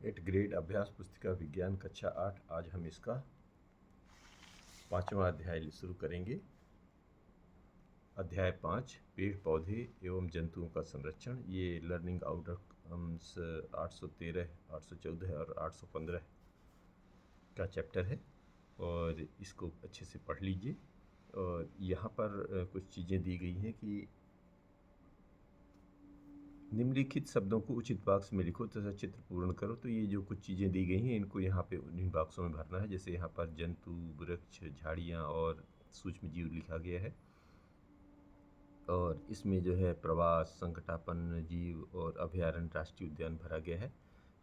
8 grade अभ्यास पुस्तिका विज्ञान कक्षा 8। आज हम इसका 5वां अध्याय शुरू करेंगे। अध्याय 5 पेड़ पौधे एवं जंतुओं का संरक्षण। ये लर्निंग आउटकम्स 813, 814 और 815 का चैप्टर है और इसको अच्छे से पढ़ लीजिए। और यहाँ पर कुछ चीज़ें दी गई हैं कि निम्नलिखित शब्दों को उचित बॉक्स में लिखो तथा चित्र पूर्ण करो। तो ये जो कुछ चीज़ें दी गई हैं इनको यहाँ पे उन्हीं बॉक्सों में भरना है। जैसे यहाँ पर जंतु, वृक्ष, झाड़ियाँ और सूक्ष्म जीव लिखा गया है। और इसमें जो है प्रवास, संकटापन्न जीव और अभयारण्य, राष्ट्रीय उद्यान भरा गया है।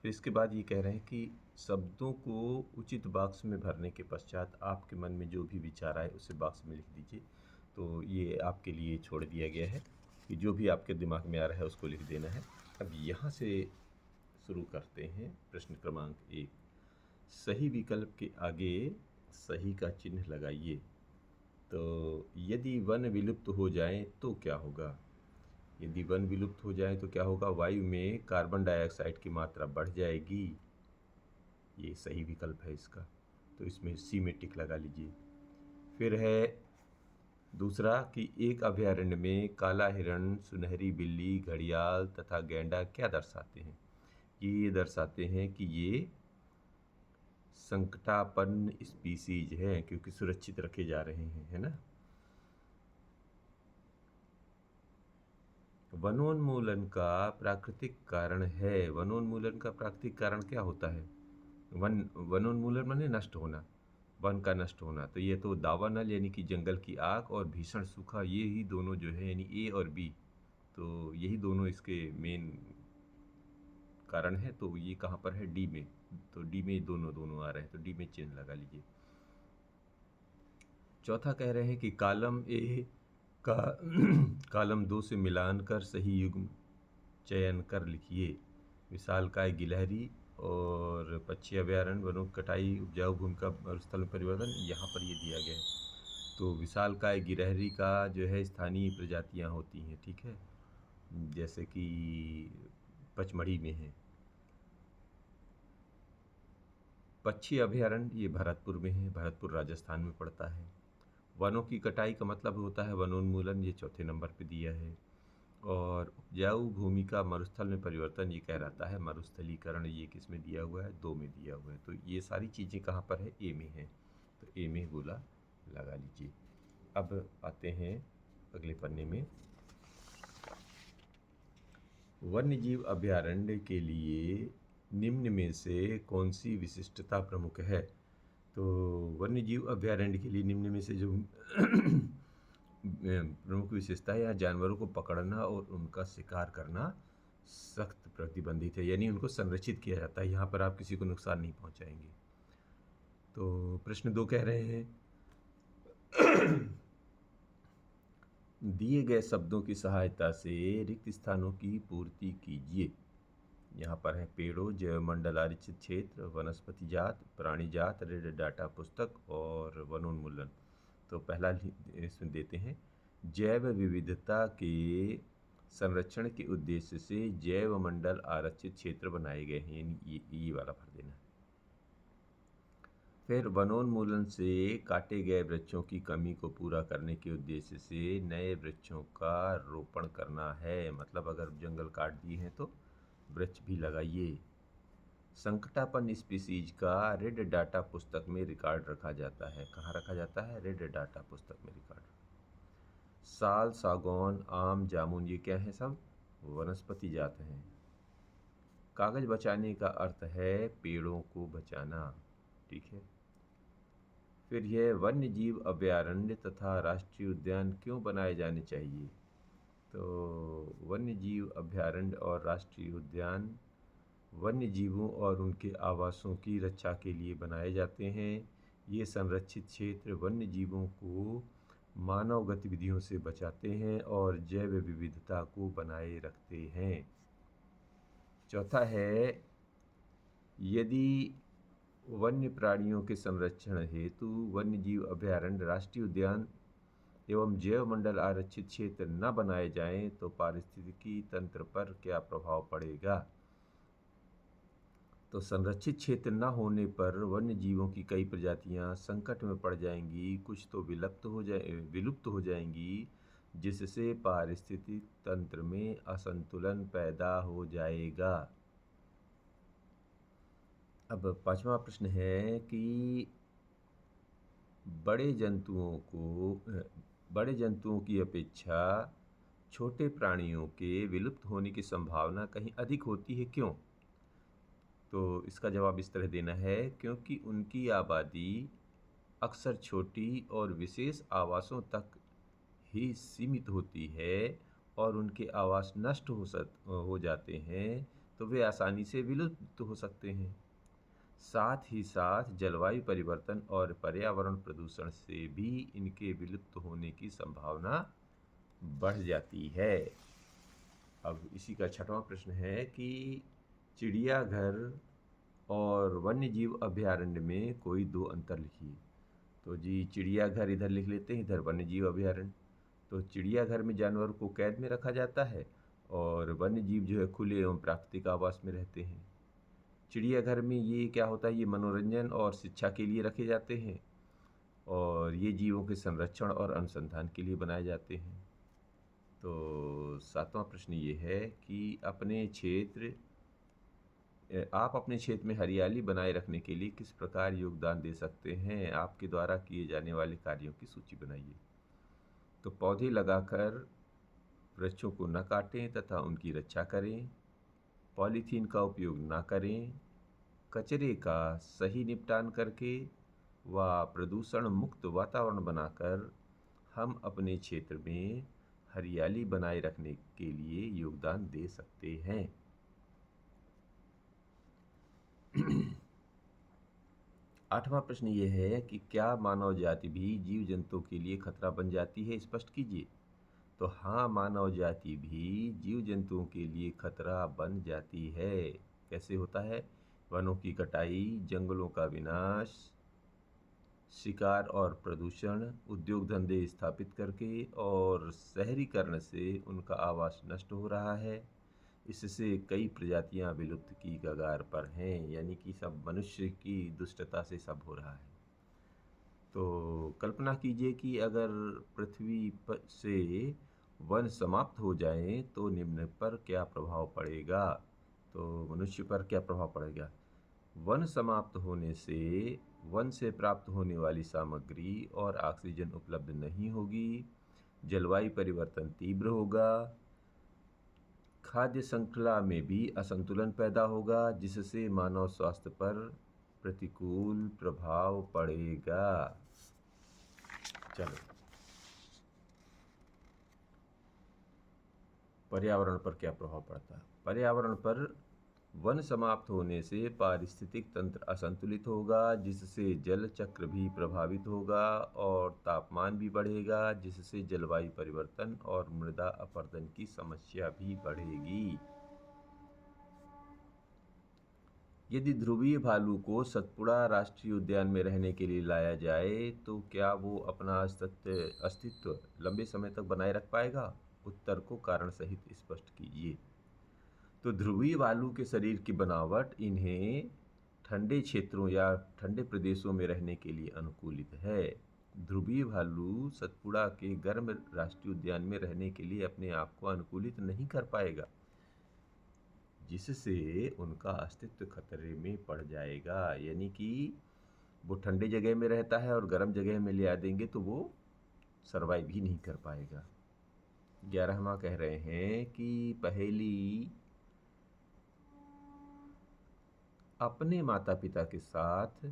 फिर इसके बाद ये कह रहे हैं कि शब्दों को उचित बॉक्स में भरने के पश्चात आपके मन में जो भी विचार आए उसे बॉक्स में लिख दीजिए। तो ये आपके लिए छोड़ दिया गया है कि जो भी आपके दिमाग में आ रहा है उसको लिख देना है। अब यहाँ से शुरू करते हैं। प्रश्न क्रमांक 1, सही विकल्प के आगे सही का चिन्ह लगाइए। तो यदि वन विलुप्त हो जाए तो क्या होगा? यदि वन विलुप्त हो जाए तो क्या होगा? वायु में कार्बन डाइऑक्साइड की मात्रा बढ़ जाएगी। ये सही विकल्प है इसका, तो इसमें सी में टिक लगा लीजिए। फिर है दूसरा कि एक अभयारण्य में काला हिरण, सुनहरी बिल्ली, घड़ियाल तथा गैंडा क्या दर्शाते हैं? ये दर्शाते हैं कि ये संकटापन्न स्पीसीज हैं, क्योंकि सुरक्षित रखे जा रहे हैं, है ना। वनोन्मूलन का प्राकृतिक कारण है। वनोन्मूलन का प्राकृतिक कारण क्या होता है? वनोन्मूलन माने नष्ट होना, वन का नष्ट होना। तो ये तो दावानल यानी कि जंगल की आग और भीषण सूखा, ये ही दोनों जो है यानी ए और बी, तो यही दोनों इसके मेन कारण है। तो ये कहाँ पर है? डी में। तो डी में दोनों आ रहे हैं, तो डी में चिन्ह लगा लीजिए। चौथा कह रहे हैं कि कॉलम ए का कॉलम 2 से मिलान कर सही युग्म चयन कर लिखिए। विशालकाय गिलहरी और पक्षी अभयारण्य, वनों की कटाई, उपजाऊ भूमि का मरुस्थल में परिवर्तन, यहाँ पर ये दिया गया है। तो विशालकाय गिलहरी का जो है स्थानीय प्रजातियाँ होती हैं, ठीक है, जैसे कि पचमढ़ी में है। पक्षी अभयारण्य ये भरतपुर में है, भरतपुर राजस्थान में पड़ता है। वनों की कटाई का मतलब होता है वनोन्मूलन, ये चौथे नंबर पे दिया है। और उपजाऊ भूमि का मरुस्थल में परिवर्तन ये कह रहता है मरुस्थलीकरण, ये किस में दिया हुआ है? 2 में दिया हुआ है। तो ये सारी चीज़ें कहाँ पर है? ए में है, तो ए में गोला लगा लीजिए। अब आते हैं अगले पन्ने में। वन्यजीव अभयारण्य के लिए निम्न में से कौन सी विशिष्टता प्रमुख है? तो वन्यजीव अभयारण्य के लिए निम्न में से जो प्रमुख विशेषता है, यहाँ जानवरों को पकड़ना और उनका शिकार करना सख्त प्रतिबंधित है, यानी उनको संरक्षित किया जाता है। यहाँ पर आप किसी को नुकसान नहीं पहुँचाएंगे। तो प्रश्न 2 कह रहे हैं दिए गए शब्दों की सहायता से रिक्त स्थानों की पूर्ति कीजिए। यहाँ पर है पेड़ों, जैवमंडल, आरक्षित क्षेत्र, वनस्पति जात, प्राणी जात, रेड डाटा पुस्तक और वनोन्मूलन। तो पहला इसमें देते हैं, जैव विविधता के संरक्षण के उद्देश्य से जैवमंडल आरक्षित क्षेत्र बनाए गए हैं, यानी ये वाला भर देना है। फिर वनोन्मूलन से काटे गए वृक्षों की कमी को पूरा करने के उद्देश्य से नए वृक्षों का रोपण करना है, मतलब अगर जंगल काट दिए हैं तो वृक्ष भी लगाइए। संकटापन्न स्पीसीज का रेड डाटा पुस्तक में रिकॉर्ड रखा जाता है। कहाँ रखा जाता है? रेड डाटा पुस्तक में रिकॉर्ड। साल, सागौन, आम, जामुन ये क्या है? सब वनस्पति जात हैं। कागज बचाने का अर्थ है पेड़ों को बचाना, ठीक है। फिर यह वन्यजीव अभयारण्य तथा राष्ट्रीय उद्यान क्यों बनाए जाने चाहिए? तो वन्यजीव अभयारण्य और राष्ट्रीय उद्यान वन्य जीवों और उनके आवासों की रक्षा के लिए बनाए जाते हैं। ये संरक्षित क्षेत्र वन्य जीवों को मानव गतिविधियों से बचाते हैं और जैव विविधता को बनाए रखते हैं। चौथा है, यदि वन्य प्राणियों के संरक्षण हेतु वन्यजीव अभयारण्य, राष्ट्रीय उद्यान एवं जैवमंडल आरक्षित क्षेत्र न बनाए जाएं तो पारिस्थितिकी तंत्र पर क्या प्रभाव पड़ेगा? तो संरक्षित क्षेत्र न होने पर वन्य जीवों की कई प्रजातियां संकट में पड़ जाएंगी, कुछ तो विलुप्त हो जाएंगी, जिससे पारिस्थितिक तंत्र में असंतुलन पैदा हो जाएगा। अब पांचवा प्रश्न है कि बड़े जंतुओं बड़े जंतुओं की अपेक्षा छोटे प्राणियों के विलुप्त होने की संभावना कहीं अधिक होती है, क्यों? तो इसका जवाब इस तरह देना है, क्योंकि उनकी आबादी अक्सर छोटी और विशेष आवासों तक ही सीमित होती है और उनके आवास नष्ट हो जाते हैं, तो वे आसानी से विलुप्त हो सकते हैं। साथ ही साथ जलवायु परिवर्तन और पर्यावरण प्रदूषण से भी इनके विलुप्त होने की संभावना बढ़ जाती है। अब इसी का छठवां प्रश्न है कि चिड़ियाघर और वन्यजीव अभयारण्य में कोई दो अंतर लिखिए। तो जी, चिड़ियाघर इधर लिख लेते हैं, इधर वन्यजीव अभयारण्य। तो चिड़ियाघर में जानवरों को कैद में रखा जाता है और वन्यजीव जो है खुले एवं प्राकृतिक आवास में रहते हैं। चिड़ियाघर में ये क्या होता है, ये मनोरंजन और शिक्षा के लिए रखे जाते हैं और ये जीवों के संरक्षण और अनुसंधान के लिए बनाए जाते हैं। तो सातवां प्रश्न ये है कि आप अपने क्षेत्र में हरियाली बनाए रखने के लिए किस प्रकार योगदान दे सकते हैं? आपके द्वारा किए जाने वाले कार्यों की सूची बनाइए। तो पौधे लगाकर वृक्षों को न काटें तथा उनकी रक्षा करें, पॉलीथीन का उपयोग न करें, कचरे का सही निपटान करके व प्रदूषण मुक्त वातावरण बनाकर हम अपने क्षेत्र में हरियाली बनाए रखने के लिए योगदान दे सकते हैं। आठवां प्रश्न ये है कि क्या मानव जाति भी जीव जंतुओं के लिए खतरा बन जाती है? स्पष्ट कीजिए। तो हाँ, मानव जाति भी जीव जंतुओं के लिए खतरा बन जाती है। कैसे होता है? वनों की कटाई, जंगलों का विनाश, शिकार और प्रदूषण, उद्योग धंधे स्थापित करके और शहरीकरण से उनका आवास नष्ट हो रहा है। इससे कई प्रजातियां विलुप्त की कगार पर हैं, यानी कि सब मनुष्य की दुष्टता से सब हो रहा है। तो कल्पना कीजिए कि अगर पृथ्वी पर से वन समाप्त हो जाएं तो निम्न पर क्या प्रभाव पड़ेगा? तो मनुष्य पर क्या प्रभाव पड़ेगा? वन समाप्त होने से वन से प्राप्त होने वाली सामग्री और ऑक्सीजन उपलब्ध नहीं होगी, जलवायु परिवर्तन तीव्र होगा, खाद्य श्रृंखला में भी असंतुलन पैदा होगा, जिससे मानव स्वास्थ्य पर प्रतिकूल प्रभाव पड़ेगा। चलो, पर्यावरण पर क्या प्रभाव पड़ता है? पर्यावरण पर वन समाप्त होने से पारिस्थितिक तंत्र असंतुलित होगा, जिससे जल चक्र भी प्रभावित होगा और तापमान भी बढ़ेगा, जिससे जलवायु परिवर्तन और मृदा अपरदन की समस्या भी बढ़ेगी। यदि ध्रुवीय भालू को सतपुड़ा राष्ट्रीय उद्यान में रहने के लिए लाया जाए तो क्या वो अपना अस्तित्व लंबे समय तक बनाए रख पाएगा? उत्तर को कारण सहित स्पष्ट कीजिए। तो ध्रुवीय भालू के शरीर की बनावट इन्हें ठंडे क्षेत्रों या ठंडे प्रदेशों में रहने के लिए अनुकूलित है। ध्रुवीय भालू सतपुड़ा के गर्म राष्ट्रीय उद्यान में रहने के लिए अपने आप को अनुकूलित नहीं कर पाएगा, जिससे उनका अस्तित्व खतरे में पड़ जाएगा। यानी कि वो ठंडे जगह में रहता है और गर्म जगह में ले आ देंगे तो वो सरवाइव ही नहीं कर पाएगा। 11वां कह रहे हैं कि पहेली अपने माता पिता के साथ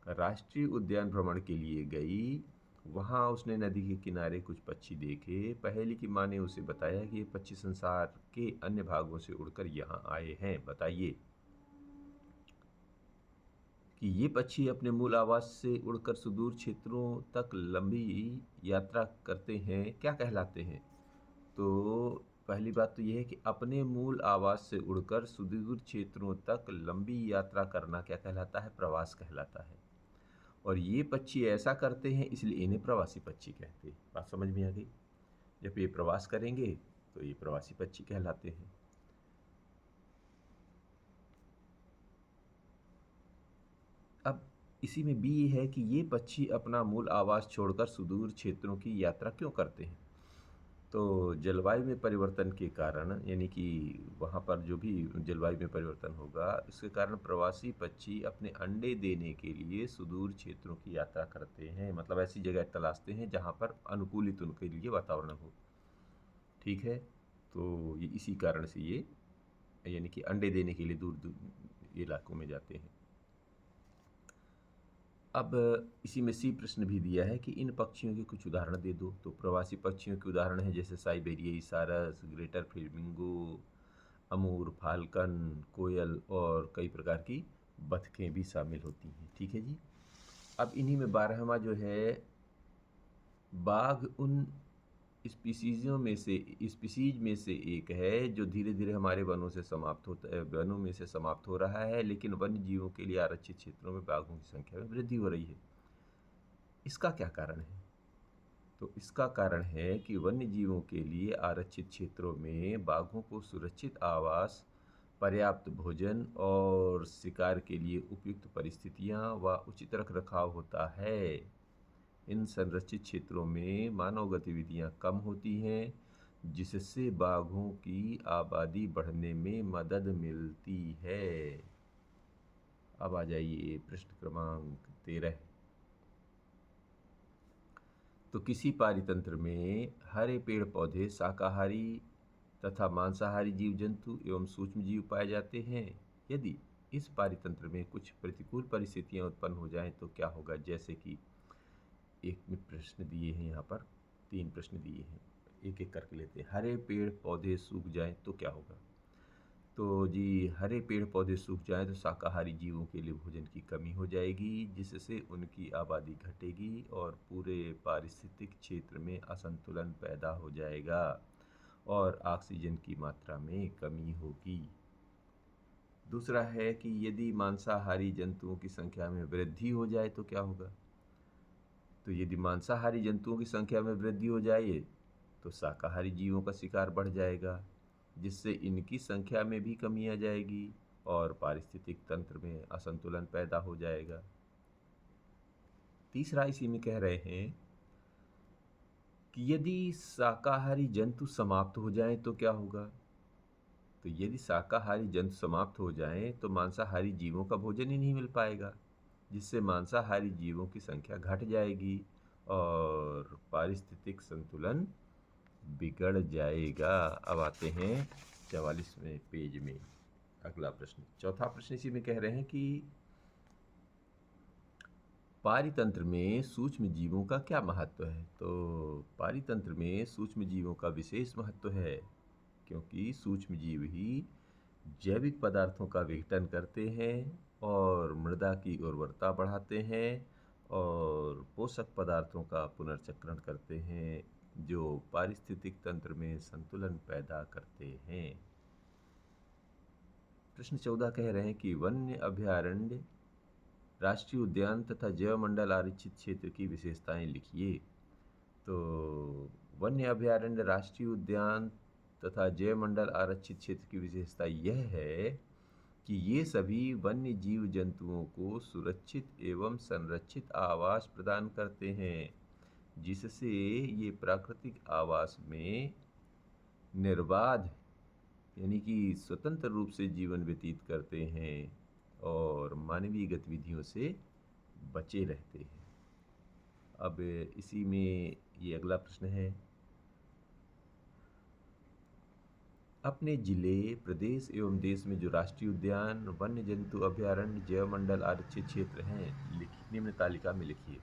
राष्ट्रीय उद्यान भ्रमण के लिए गई। वहाँ उसने नदी के किनारे कुछ पक्षी देखे। पहेली की माँ ने उसे बताया कि ये पक्षी संसार के अन्य भागों से उड़कर यहाँ आए हैं। बताइए कि ये पक्षी अपने मूल आवास से उड़कर सुदूर क्षेत्रों तक लंबी यात्रा करते हैं, क्या कहलाते हैं? तो पहली बात तो ये है कि अपने मूल आवास से उड़कर सुदूर क्षेत्रों तक लंबी यात्रा करना क्या कहलाता है? प्रवास कहलाता है। और ये पक्षी ऐसा करते हैं इसलिए इन्हें प्रवासी पक्षी कहते हैं। बात समझ में आ गई? जब ये प्रवास करेंगे तो ये प्रवासी पक्षी कहलाते हैं। इसी में बी ये है कि ये पक्षी अपना मूल आवास छोड़कर सुदूर क्षेत्रों की यात्रा क्यों करते हैं? तो जलवायु में परिवर्तन के कारण, यानी कि वहाँ पर जो भी जलवायु में परिवर्तन होगा, इसके कारण प्रवासी पक्षी अपने अंडे देने के लिए सुदूर क्षेत्रों की यात्रा करते हैं। मतलब ऐसी जगह तलाशते हैं जहाँ पर अनुकूलित उनके लिए वातावरण हो। ठीक है, तो ये इसी कारण से ये, यानी कि अंडे देने के लिए दूर दूर इलाकों में जाते हैं। अब इसी में सी प्रश्न भी दिया है कि इन पक्षियों के कुछ उदाहरण दे दो। तो प्रवासी पक्षियों के उदाहरण हैं जैसे साइबेरियाई सारस, ग्रेटर फ्लेमिंगो, अमूर, फाल्कन, कोयल और कई प्रकार की बतखें भी शामिल होती हैं। ठीक है जी। अब इन्हीं में 12वां जो है, बाघ उन स्पीसीज में से एक है जो धीरे धीरे हमारे वनों से समाप्त होता है, वनों में से समाप्त हो रहा है, लेकिन वन्य जीवों के लिए आरक्षित क्षेत्रों में बाघों की संख्या में वृद्धि हो रही है। इसका क्या कारण है? तो इसका कारण है कि वन्य जीवों के लिए आरक्षित क्षेत्रों में बाघों को सुरक्षित आवास, पर्याप्त भोजन और शिकार के लिए उपयुक्त परिस्थितियां व उचित रखरखाव होता है। इन संरक्षित क्षेत्रों में मानव गतिविधियां कम होती हैं, जिससे बाघों की आबादी बढ़ने में मदद मिलती है। अब आ जाइए प्रश्न क्रमांक 13। तो किसी पारितंत्र में हरे पेड़ पौधे शाकाहारी तथा मांसाहारी जीव जंतु एवं सूक्ष्म जीव पाए जाते हैं। यदि इस पारितंत्र में कुछ प्रतिकूल परिस्थितियां उत्पन्न हो जाएं तो क्या होगा? जैसे कि एक में प्रश्न दिए हैं, यहाँ पर 3 प्रश्न दिए हैं, एक एक करके लेते हैं। हरे पेड़ पौधे सूख जाएं तो क्या होगा? तो जी, हरे पेड़ पौधे सूख जाएं तो शाकाहारी जीवों के लिए भोजन की कमी हो जाएगी, जिससे उनकी आबादी घटेगी और पूरे पारिस्थितिक क्षेत्र में असंतुलन पैदा हो जाएगा और ऑक्सीजन की मात्रा में कमी होगी। दूसरा है कि यदि मांसाहारी जंतुओं की संख्या में वृद्धि हो जाए तो क्या होगा? तो यदि मांसाहारी जंतुओं की संख्या में वृद्धि हो जाए तो शाकाहारी जीवों का शिकार बढ़ जाएगा, जिससे इनकी संख्या में भी कमी आ जाएगी और पारिस्थितिक तंत्र में असंतुलन पैदा हो जाएगा। तीसरा इसी में कह रहे हैं कि यदि शाकाहारी जंतु समाप्त हो जाएं तो क्या होगा? तो यदि शाकाहारी जंतु समाप्त हो जाएं तो मांसाहारी जीवों का भोजन ही नहीं मिल पाएगा, जिससे मांसाहारी जीवों की संख्या घट जाएगी और पारिस्थितिक संतुलन बिगड़ जाएगा। अब आते हैं 44वें पेज में अगला प्रश्न। चौथा प्रश्न इसी में कह रहे हैं कि पारितंत्र में सूक्ष्म जीवों का क्या महत्व है? तो पारितंत्र में सूक्ष्म जीवों का विशेष महत्व है, क्योंकि सूक्ष्म जीव ही जैविक पदार्थों का विघटन करते हैं और मृदा की उर्वरता बढ़ाते हैं और पोषक पदार्थों का पुनर्चक्रण करते हैं, जो पारिस्थितिक तंत्र में संतुलन पैदा करते हैं। प्रश्न 14 कह रहे हैं कि वन्य अभयारण्य, राष्ट्रीय उद्यान तथा जैवमंडल आरक्षित क्षेत्र की विशेषताएं लिखिए। तो वन्य अभयारण्य, राष्ट्रीय उद्यान तथा जैवमंडल आरक्षित क्षेत्र की विशेषता यह है कि ये सभी वन्य जीव जंतुओं को सुरक्षित एवं संरक्षित आवास प्रदान करते हैं, जिससे ये प्राकृतिक आवास में निर्बाध, यानी कि स्वतंत्र रूप से जीवन व्यतीत करते हैं और मानवीय गतिविधियों से बचे रहते हैं। अब इसी में ये अगला प्रश्न है, अपने जिले, प्रदेश एवं देश में जो राष्ट्रीय उद्यान, वन्य जंतु अभयारण्य, जैवमंडल आरक्षित क्षेत्र हैं, निम्न तालिका में लिखिए।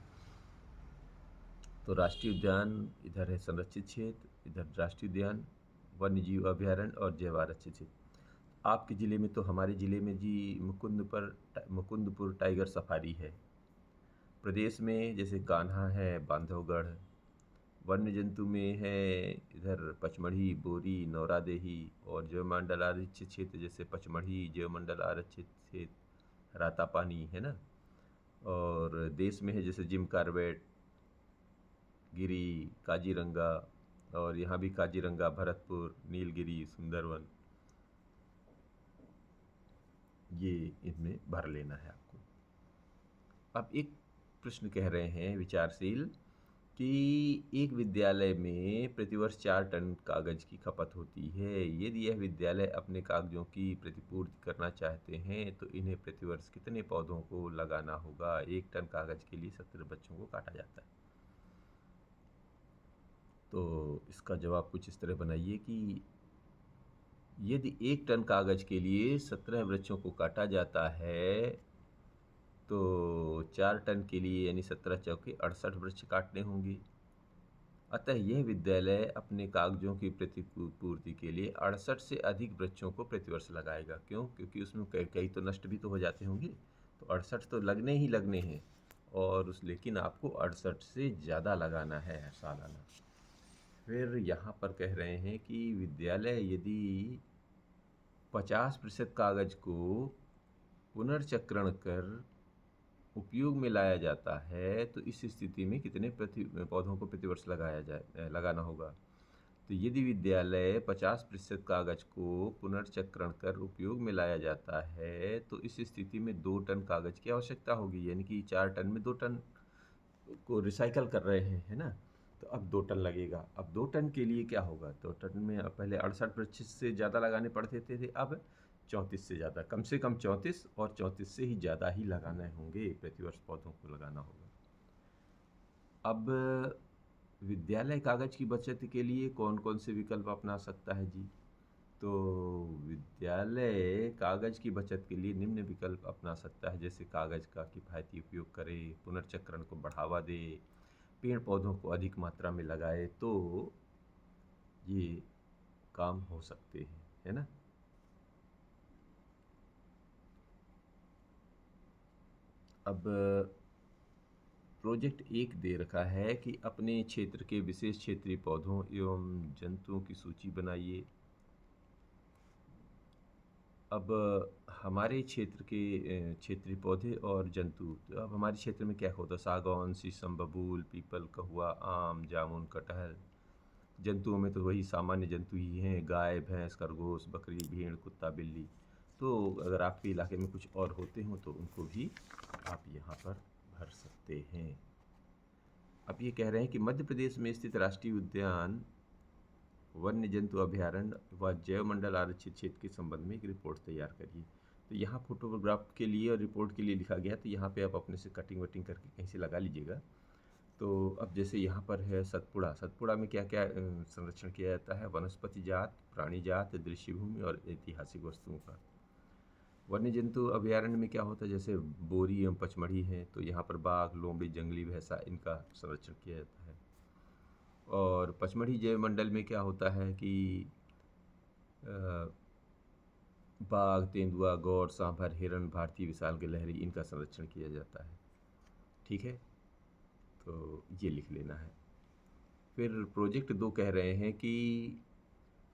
तो राष्ट्रीय उद्यान इधर है, संरक्षित क्षेत्र इधर, राष्ट्रीय उद्यान, वन्य जीव अभयारण्य और जैव आरक्षित क्षेत्र। आपके ज़िले में, तो हमारे ज़िले में जी मुकुंदपुर टाइगर सफारी है। प्रदेश में जैसे कान्हा है, बांधवगढ़। वन्य जंतु में है इधर पचमढ़ी, बोरी, नौरादेही और जैवमंडल आरक्षित क्षेत्र जैसे पचमढ़ी, जैवमंडल आरक्षित क्षेत्र, रातापानी है ना। और देश में है जैसे जिम कॉर्बेट, गिरी, काजीरंगा, और यहाँ भी काजीरंगा, भरतपुर, नीलगिरी, सुंदरवन, ये इनमें भर लेना है आपको। अब एक प्रश्न कह रहे हैं विचारशील कि एक विद्यालय में प्रतिवर्ष 4 टन कागज की खपत होती है। यदि यह विद्यालय अपने कागजों की प्रतिपूर्ति करना चाहते हैं तो इन्हें प्रतिवर्ष कितने पौधों को लगाना होगा? 1 टन कागज के लिए 17 बच्चों को काटा जाता है। तो इसका जवाब कुछ इस तरह बनाइए कि यदि 1 टन कागज के लिए 17 वृक्षों को काटा जाता है तो 4 टन के लिए यानी 17 चौके 68 वृक्ष काटने होंगे। अतः यह विद्यालय अपने कागजों की प्रतिपूर्ति के लिए 68 से अधिक वृक्षों को प्रतिवर्ष लगाएगा। क्यों? क्योंकि उसमें कई तो नष्ट भी तो हो जाते होंगे, तो 68 तो लगने ही लगने हैं और लेकिन आपको 68 से ज़्यादा लगाना है सालाना। फिर यहाँ पर कह रहे हैं कि विद्यालय यदि 50% कागज को पुनर्चक्रण कर उपयोग में लाया जाता है तो इस स्थिति में कितने पौधों को प्रतिवर्ष लगाना होगा? तो यदि विद्यालय 50% कागज को पुनर्चक्रण कर उपयोग में लाया जाता है तो इस स्थिति में 2 टन कागज की आवश्यकता होगी, यानी कि 4 टन में 2 टन को रिसाइकल कर रहे हैं, है ना? तो अब 2 टन लगेगा। अब 2 टन के लिए क्या होगा? 2 टन में पहले 68 वृक्ष से ज़्यादा लगाने पड़ते थे, अब 34 से ज़्यादा, कम से कम 34 और 34 से ही ज़्यादा ही लगाने होंगे, प्रतिवर्ष पौधों को लगाना होगा। अब विद्यालय कागज की बचत के लिए कौन कौन से विकल्प अपना सकता है जी? तो विद्यालय कागज की बचत के लिए निम्न विकल्प अपना सकता है, जैसे कागज का किफ़ायती उपयोग करे, पुनर्चक्रण को बढ़ावा दे, पेड़ पौधों को अधिक मात्रा में लगाए, तो ये काम हो सकते हैं, है ना? अब प्रोजेक्ट 1 दे रखा है कि अपने क्षेत्र के विशेष क्षेत्रीय पौधों एवं जंतुओं की सूची बनाइए। अब हमारे क्षेत्र के क्षेत्रीय पौधे और जंतु, तो अब हमारे क्षेत्र में क्या होता है? सागौन, शीशम, बबूल, पीपल, कहुआ, आम, जामुन, कटहल। जंतुओं में तो वही सामान्य जंतु ही हैं, गाय, भैंस, खरगोश, बकरी, भेड़, कुत्ता, बिल्ली। तो अगर आपके इलाके में कुछ और होते हों तो उनको भी आप यहाँ पर भर सकते हैं। अब ये कह रहे हैं कि मध्य प्रदेश में स्थित राष्ट्रीय उद्यान, वन्य जंतु अभयारण्य व जैव मंडल आरक्षित क्षेत्र के संबंध में एक रिपोर्ट तैयार करिए। तो यहाँ फोटोग्राफ के लिए और रिपोर्ट के लिए लिखा गया, तो यहाँ पे आप अपने से कटिंग वटिंग करके कहीं से लगा लीजिएगा। तो अब जैसे यहाँ पर है सतपुड़ा। सतपुड़ा में क्या क्या संरक्षण किया जाता है? वनस्पति जात, प्राणी जात, दृश्य भूमि और ऐतिहासिक वस्तुओं का। वन्य जंतु अभयारण्य में क्या होता है? जैसे बोरी एवं पचमढ़ी हैं, तो यहाँ पर बाघ, लोमड़ी, जंगली भैंसा, इनका संरक्षण किया जाता है। और पचमढ़ी जैव मंडल में क्या होता है कि बाघ, तेंदुआ, गौर, सांभर, हिरण, भारतीय विशाल गिलहरी, इनका संरक्षण किया जाता है। ठीक है, तो ये लिख लेना है। फिर प्रोजेक्ट 2 कह रहे हैं कि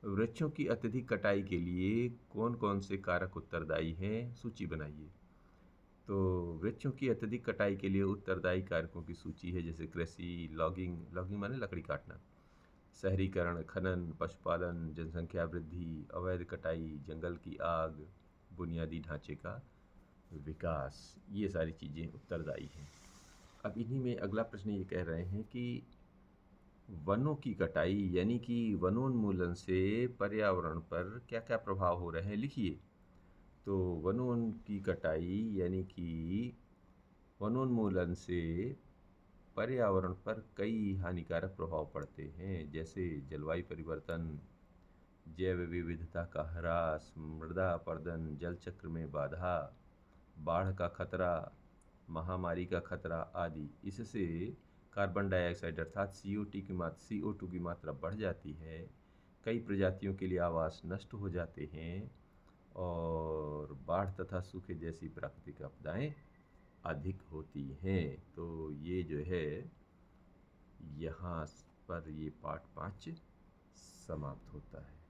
वृक्षों की अत्यधिक कटाई के लिए कौन कौन से कारक उत्तरदायी हैं, सूची बनाइए। तो वृक्षों की अत्यधिक कटाई के लिए उत्तरदायी कारकों की सूची है, जैसे कृषि, लॉगिंग, लॉगिंग माने लकड़ी काटना, शहरीकरण, खनन, पशुपालन, जनसंख्या वृद्धि, अवैध कटाई, जंगल की आग, बुनियादी ढांचे का विकास, ये सारी चीज़ें उत्तरदायी हैं। अब इन्हीं में अगला प्रश्न ये कह रहे हैं कि वनों की कटाई यानी कि वनोन्मूलन से पर्यावरण पर क्या क्या प्रभाव हो रहे हैं, लिखिए। तो वनों की कटाई यानी कि वनोन्मूलन से पर्यावरण पर कई हानिकारक प्रभाव पड़ते हैं, जैसे जलवायु परिवर्तन, जैव विविधता का ह्रास, मृदा अपरदन, जल चक्र में बाधा, बाढ़ का खतरा, महामारी का खतरा आदि। इससे कार्बन डाइऑक्साइड अर्थात CO2 की मात्रा बढ़ जाती है, कई प्रजातियों के लिए आवास नष्ट हो जाते हैं और बाढ़ तथा सूखे जैसी प्राकृतिक आपदाएं अधिक होती हैं। तो ये जो है यहाँ पर ये पार्ट 5 समाप्त होता है।